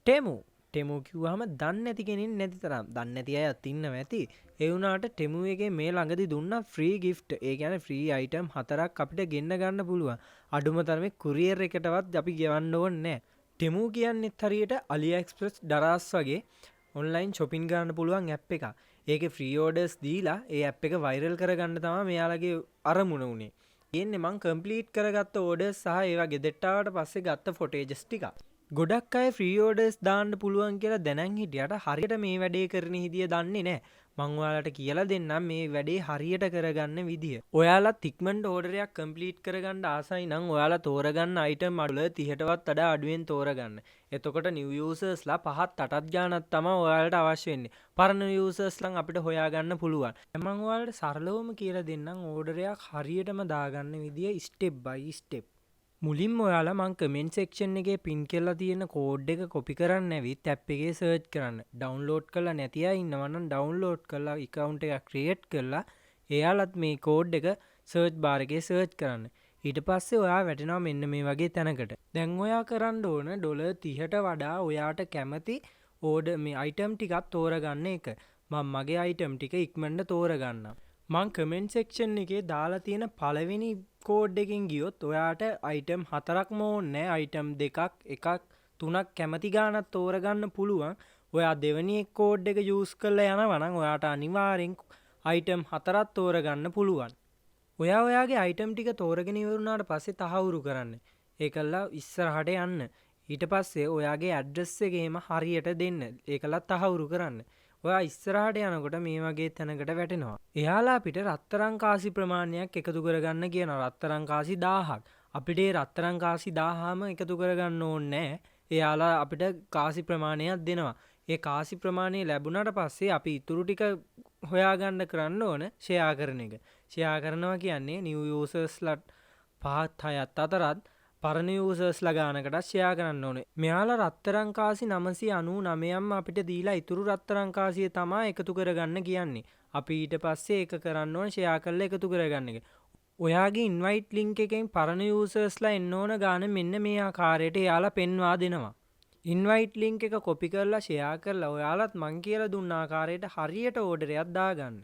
ටෙමු කිව්වහම දන්නේ නැති කෙනෙක් නැති තරම්. දන්නේ නැති අයත් ඉන්නවා ඇති. ඒ වුණාට ටෙමු එකේ මේ ළඟදී දුන්නා ෆ්‍රී ගිෆ්ට්. ඒ කියන්නේ ෆ්‍රී අයිටම් 4ක් අපිට ගෙන්න ගන්න පුළුවන්. අඩුම තරමේ කුරියර් එකටවත් අපි ගෙවන්න ඕනේ නැහැ. ටෙමු කියන්නේත් හරියට AliExpress දරාස් වගේ ඔන්ලයින් shopping කරන්න පුළුවන් ඇප් එකක්. ඒකේ ෆ්‍රී ඕඩර්ස් දීලා ඒ ඇප් එක වෛරල් කරගන්න තමයි මෙයාලගේ අරමුණ උනේ. තියෙන්නේ මං කම්ප්ලීට් කරගත්ත ඕඩර්ස් සහ ඒවා ගෙදරට ආවට පස්සේ ගත්ත ෆොටේජස් ටික. ගොඩක් අය ෆ්‍රී ඕඩර්ස් දාන්න පුළුවන් කියලා දැනන් හිටියට හරියට මේ වැඩේ කරන හිදිය දන්නේ නැහැ. මං ඔයාලට කියලා දෙන්නම් මේ වැඩේ හරියට කරගන්න විදිය. ඔයාලත් ඉක්මනට ඕඩරයක් කම්ප්ලීට් කරගන්න ආසයි නම් ඔයාලා තෝරගන්න අයිටම් අඩුල 30ටවත් වඩා අඩුවෙන් තෝරගන්න. එතකොට නිව් යූසර්ස්ලා 5-8ක් ගානක් තමයි ඔයාලට අවශ්‍ය වෙන්නේ. පරණ යූසර්ස්ලන් අපිට හොයාගන්න පුළුවන්. මම ඔයාලට සරලවම කියලා දෙන්නම් ඕඩරයක් හරියටම දාගන්න විදිය ස්ටෙප් බයි ස්ටෙප්. මුලින්ම ඔයාලා මං කමෙන්ට් සෙක්ෂන් එකේ පින් කරලා තියෙන කෝඩ් එක කොපි කරන්න ඇවිත් ඇප් එකේ සර්ච් කරන්න. ඩවුන්ලෝඩ් කරලා නැති අය ඉන්නවා නම් ඩවුන්ලෝඩ් කරලා account එකක් ක්‍රියේට් කරලා එයාලත් මේ කෝඩ් එක සර්ච් බාර් එකේ සර්ච් කරන්න. ඊට පස්සේ ඔයා වැටෙනවා මෙන්න මේ වගේ තැනකට. දැන් ඔයා කරන්න ඕන $30ට වඩා ඔයාට කැමති ඕඩර් මේ අයිටම් ටිකක් තෝරගන්න එක. මම මගේ අයිටම් ටික ඉක්මනට තෝරගන්නම්. මං කමෙන්ට් සෙක්ෂන් එකේ දාලා තියෙන පළවෙනි කෝඩ් එකෙන් ගියොත් ඔයාට අයිටම් 4ක්ම ඕනේ අයිටම් 2ක් 1ක් 3ක් කැමති ගානක් තෝරගන්න පුළුවන්. ඔයා දෙවෙනි කෝඩ් එක යූස් කරලා යනවා නම් ඔයාට අනිවාර්යෙන් අයිටම් 4ක් තෝරගන්න පුළුවන්. ඔයා ඔයාගේ අයිටම් ටික තෝරගෙන ඉවරුනාට පස්සේ තහවුරු කරන්න. ඒකලා ඉස්සරහට යන්න. ඊට පස්සේ ඔයාගේ ඇඩ්‍රස් එකේම හරියට දෙන්න. ඒකලා තහවුරු කරන්න. ඔයා ඉස්සරහට යනකොට මේ වගේ තැනකට වැටෙනවා. එයාලා අපිට රත්තරන් කාසි ප්‍රමාණයක් එකතු කරගන්න කියනවා. රත්තරන් කාසි 1000ක්. අපිට ඒ රත්තරන් කාසි 1000ම එකතු කරගන්න ඕනේ නැහැ. එයාලා අපිට කාසි ප්‍රමාණයක් දෙනවා. ඒ කාසි ප්‍රමාණය ලැබුණාට පස්සේ අපි ඉතුරු ටික හොයාගන්න කරන්න ඕන ෂෙයා කරන එක. ෂෙයා කරනවා කියන්නේ නිව් යූසර්ස්ලාට 5-6ත් අතරත් පරණ යූසර්ස්ලා ගානකට ෂෙයා කරන්න ඕනේ. මෙයාලා රත්තරන් කාසි 999ම අපිට දීලා ඉතුරු රත්තරන් කාසිය තමයි එකතු කරගන්න කියන්නේ. අපි ඊට පස්සේ ඒක කරන්න ඕන ෂෙයා කරලා එකතු කරගන්න එක. ඔයාගේ ඉන්වයිට් ලින්ක් එකෙන් පරණ යූසර්ස්ලා එන්න ඕන ගාන මෙන්න මේ ආකාරයට එයාලා පෙන්වා දෙනවා. ඉන්වයිට් ලින්ක් එක කොපි කරලා ෂෙයා කරලා ඔයාලත් මං කියලා දුන්න ආකාරයට හරියට ඕඩරයක් දාගන්න.